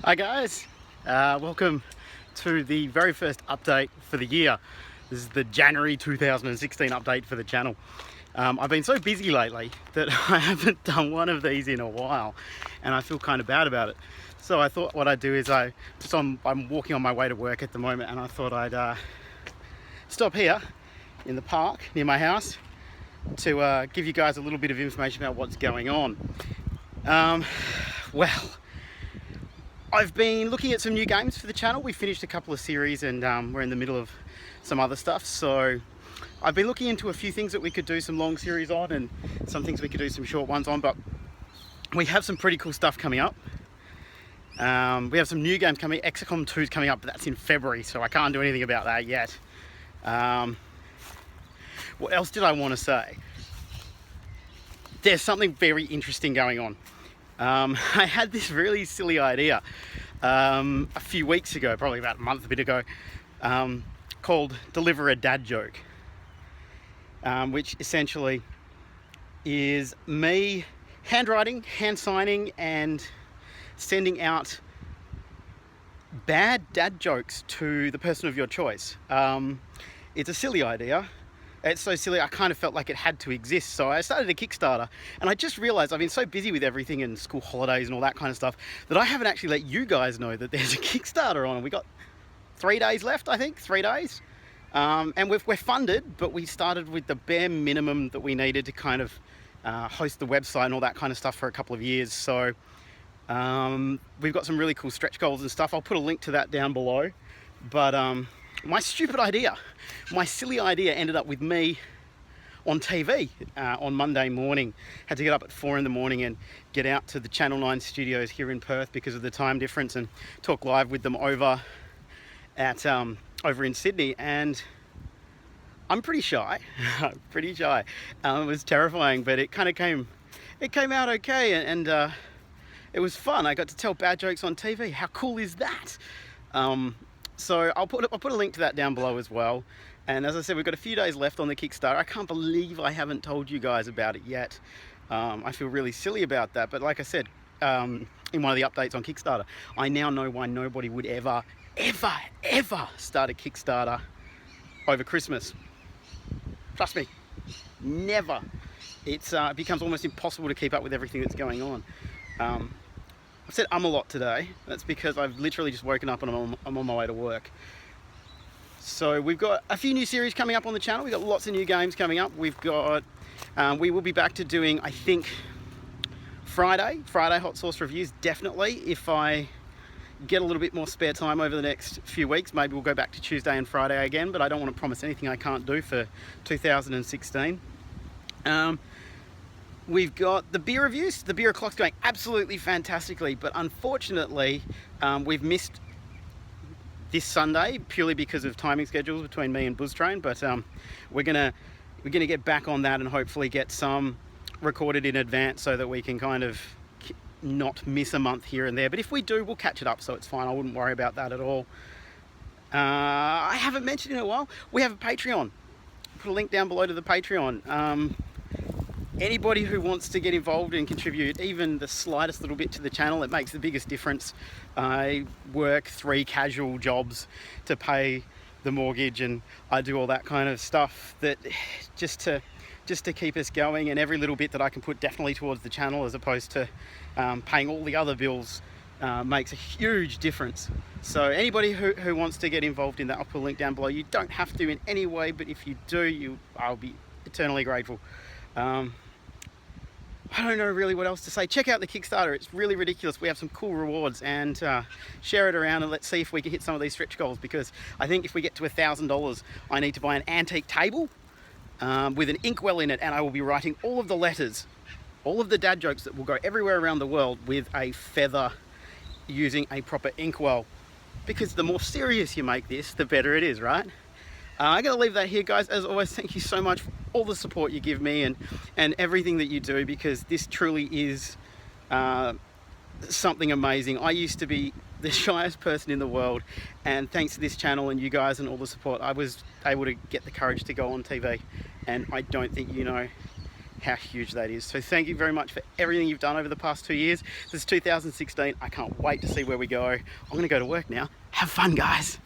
Hi guys, welcome to the very first update for the year. This is the January 2016 update for the channel. I've been so busy lately that I haven't done one of these in a while and I feel kind of bad about it. So I thought what I'd do is I'm walking on my way to work at the moment, and I thought I'd stop here in the park near my house to give you guys a little bit of information about what's going on. Well, I've been looking at some new games for the channel. We finished a couple of series and we're in the middle of some other stuff. So I've been looking into a few things that we could do some long series on and some things we could do some short ones on, but we have some pretty cool stuff coming up. We have some new games coming. XCOM 2 is coming up, but that's in February, so I can't do anything about that yet. What else did I want to say? There's something very interesting going on. I had this really silly idea a few weeks ago, probably about a bit ago, called Deliver a Dad Joke, which essentially is me handwriting, hand signing, and sending out bad dad jokes to the person of your choice. It's a silly idea. It's so silly, I kind of felt like it had to exist. So I started a Kickstarter, and I just realized I've been so busy with everything and school holidays and all that kind of stuff that I haven't actually let you guys know that there's a Kickstarter on. We got 3 days left, I think, 3 days. And we're funded, but we started with the bare minimum that we needed to kind of host the website and all that kind of stuff for a couple of years. So we've got some really cool stretch goals and stuff. I'll put a link to that down below. But my stupid idea, my silly idea ended up with me on TV on Monday morning. Had to get up at 4 in the morning and get out to the Channel 9 studios here in Perth because of the time difference and talk live with them over in Sydney. And I'm pretty shy, pretty shy. It was terrifying, but it came out okay, and it was fun. I got to tell bad jokes on TV. How cool is that? So I'll put a link to that down below as well. And as I said, we've got a few days left on the Kickstarter. I can't believe I haven't told you guys about it yet. I feel really silly about that. But like I said, in one of the updates on Kickstarter, I now know why nobody would ever start a Kickstarter over Christmas. Trust me, never. It becomes almost impossible to keep up with everything that's going on. I've said a lot today. That's because I've literally just woken up and I'm on my way to work. So we've got a few new series coming up on the channel. We've got lots of new games coming up. We've got, we will be back to doing, I think, Friday hot sauce reviews, definitely. If I get a little bit more spare time over the next few weeks, maybe we'll go back to Tuesday and Friday again, but I don't want to promise anything I can't do for 2016. We've got the beer reviews. The beer o'clock's going absolutely fantastically, but unfortunately we've missed this Sunday purely because of timing schedules between me and Buzz Train. But we're gonna get back on that and hopefully get some recorded in advance so that we can kind of not miss a month here and there. But if we do, we'll catch it up, so it's fine. I wouldn't worry about that at all. I haven't mentioned in a while, we have a Patreon. Put a link down below to the Patreon. Anybody who wants to get involved and contribute even the slightest little bit to the channel, it makes the biggest difference. I work 3 casual jobs to pay the mortgage, and I do all that kind of stuff that just to keep us going, and every little bit that I can put definitely towards the channel as opposed to paying all the other bills makes a huge difference. So anybody who wants to get involved in that, I'll put a link down below. You don't have to in any way, but if you do, I'll be eternally grateful. I don't know really what else to say. Check out the Kickstarter. It's really ridiculous. We have some cool rewards, and share it around, and let's see if we can hit some of these stretch goals, because I think if we get to $1,000, I need to buy an antique table with an inkwell in it, and I will be writing all of the letters, all of the dad jokes that will go everywhere around the world with a feather using a proper inkwell, because the more serious you make this, the better it is, right? I'm going to leave that here, guys. As always, thank you so much for all the support you give me and everything that you do, because this truly is something amazing. I used to be the shyest person in the world, and thanks to this channel and you guys and all the support, I was able to get the courage to go on TV, and I don't think you know how huge that is. So thank you very much for everything you've done over the past 2 years. This is 2016. I can't wait to see where we go. I'm gonna go to work now. Have fun, guys.